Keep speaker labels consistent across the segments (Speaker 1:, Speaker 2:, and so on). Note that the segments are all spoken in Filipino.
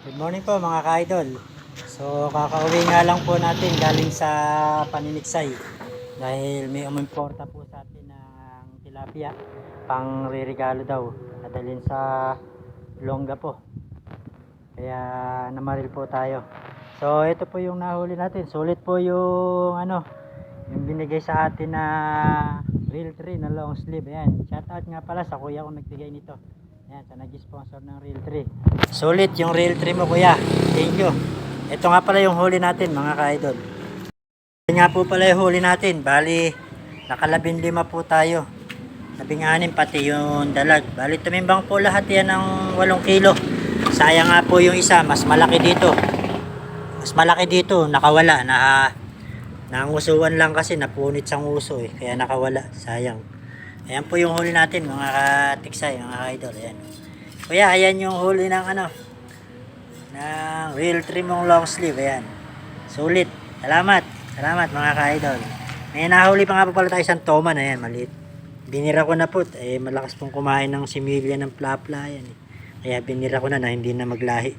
Speaker 1: Good morning po mga ka-idol. So kakauwi nga lang po natin galing sa Paniniksay dahil may umimporta po sa atin ng tilapia pang re-regalo daw nadalhin sa Longga po, kaya namaril po tayo. So ito po yung nahuli natin, sulit po yung yung binigay sa atin na reel tree na long sleeve. Ayan, shout out nga pala sa kuya kong nagbigay nito. Ayan, sa nag-sponsor ng reel tree. Sulit yung reel tree mo kuya, thank you. Ito nga pala yung huli natin mga ka-idol. Ito nga po pala yung huli natin, bali naka-15 po tayo, 16 pati yung dalag. Bali tumimbang po lahat yan ng 8 kilo. Sayang nga po yung isa, mas malaki dito, nakawala, nangusuan lang kasi napunit sa nguso kaya nakawala, sayang. Ayan po yung huli natin mga katiksay, mga idol. Ayan. Kuya, ayan yung huli ng ng reel tree mong long sleeve. Ayan, sulit. Salamat mga ka-idol. May nahuli pa nga pa pala tayo isang toman. Ayan, maliit, binira ko na po, malakas pong kumain ng similya ng plapla. Ayan, kaya binira ko na hindi na maglahi.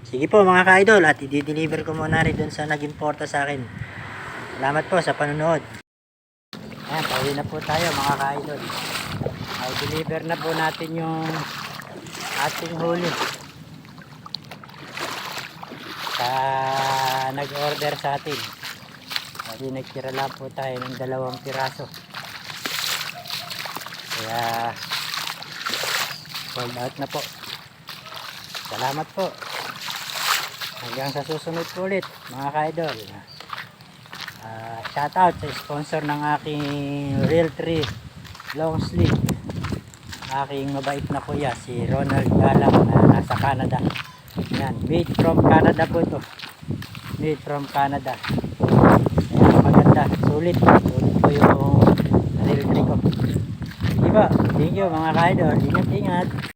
Speaker 1: Sige po mga ka-idol, at i-deliver ko muna rin dun sa nag-importa sa akin. Salamat po sa panonood. Ayan, pauwi na po tayo mga ka-idol. I-deliver na po natin yung ating huli sa nag-order sa atin. Kasi nagtira lang po tayo ng 2 piraso, kaya sold out na po. Salamat po, hanggang sa susunod po ulit mga ka-idol. Shout out sa sponsor ng aking reel tree long sleeve, aking mabait na kuya si Ronald Galang na nasa Canada. Ayan, made from Canada po ito, made from Canada. Ayan, maganda, sulit po yung reel tree ko. Sige po, thank you mga ka-idol, ingat.